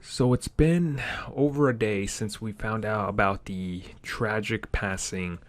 So it's been over a day since we found out about the tragic passing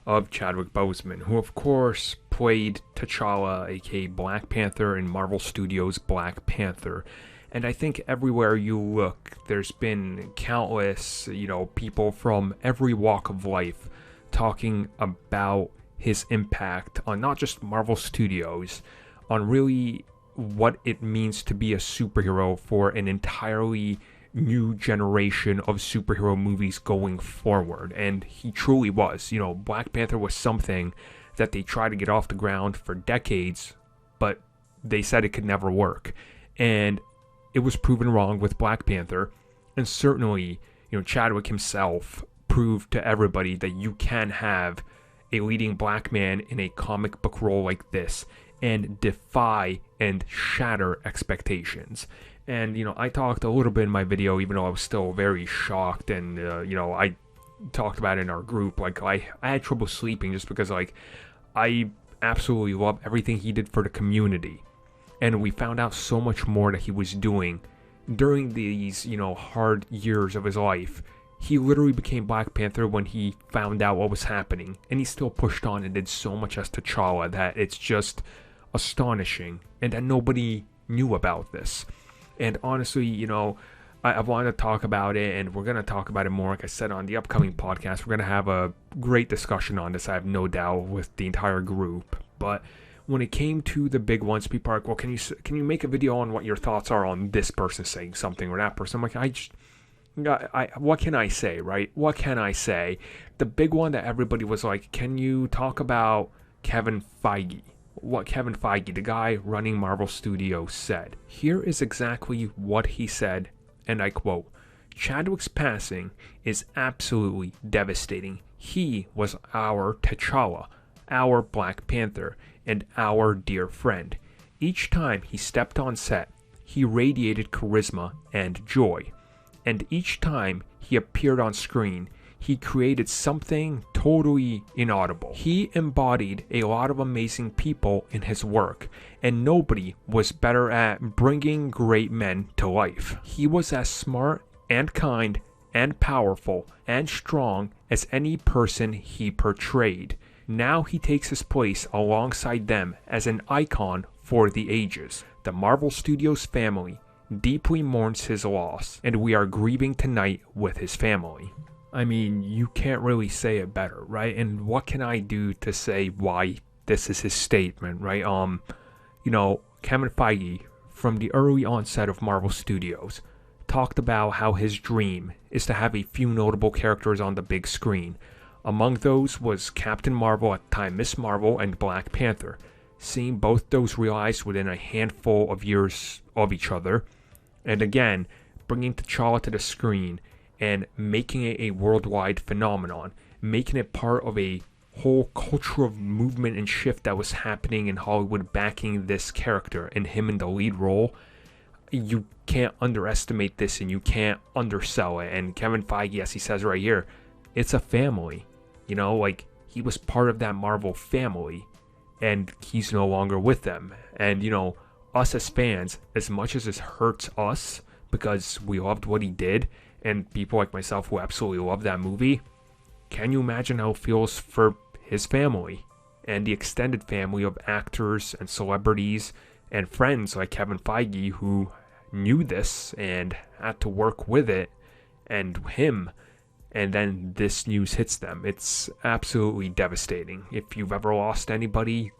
of Chadwick Boseman, who of course played T'Challa, aka Black Panther, in Marvel Studios' Black Panther. And I think everywhere you look, there's been countless, people from every walk of life talking about his impact on not just Marvel Studios, on really what it means to be a superhero for an entirely new generation of superhero movies going forward. And he truly was. Black Panther was something that they tried to get off the ground for decades, but they said it could never work. And it was proven wrong with Black Panther. And certainly, Chadwick himself proved to everybody that you can have a leading black man in a comic book role like this and defy and shatter expectations. And, I talked a little bit in my video, even though I was still very shocked. And, I talked about it in our group. I had trouble sleeping just because, I absolutely love everything he did for the community. And we found out so much more that he was doing during these, hard years of his life. He literally became Black Panther when he found out what was happening. And he still pushed on and did so much as T'Challa that it's just astonishing. And that nobody knew about this. And honestly, I wanted to talk about it, and we're going to talk about it more, like I said, on the upcoming podcast. We're going to have a great discussion on this, I have no doubt, with the entire group. But when it came to the big ones, people are like, well, can you make a video on what your thoughts are on this person saying something or that person? I'm like, what can I say, right? What can I say? The big one that everybody was like, can you talk about Kevin Feige? What Kevin Feige, the guy running Marvel Studios, said. Here is exactly what he said, and I quote, "Chadwick's passing is absolutely devastating. He was our T'Challa, our Black Panther, and our dear friend. Each time he stepped on set, he radiated charisma and joy. And each time he appeared on screen, he created something totally inaudible. He embodied a lot of amazing people in his work, and nobody was better at bringing great men to life. He was as smart and kind and powerful and strong as any person he portrayed. Now he takes his place alongside them as an icon for the ages. The Marvel Studios family deeply mourns his loss, and we are grieving tonight with his family." I mean, you can't really say it better, right? And what can I do to say why this is his statement, right? Kevin Feige, from the early onset of Marvel Studios, talked about how his dream is to have a few notable characters on the big screen. Among those was Captain Marvel at the time, Miss Marvel, and Black Panther. Seeing both those realized within a handful of years of each other, and again, bringing T'Challa to the screen and making it a worldwide phenomenon, making it part of a whole cultural movement and shift that was happening in Hollywood backing this character and him in the lead role. You can't underestimate this and you can't undersell it. And Kevin Feige, as he says right here, it's a family. He was part of that Marvel family and he's no longer with them. And, us as fans, as much as this hurts us because we loved what he did, and people like myself who absolutely love that movie, can you imagine how it feels for his family and the extended family of actors and celebrities and friends like Kevin Feige who knew this and had to work with it, and him, and then this news hits them? It's absolutely devastating. If you've ever lost anybody,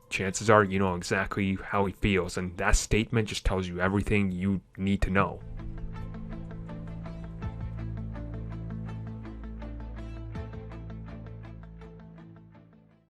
chances are you know exactly how he feels, and that statement just tells you everything you need to know.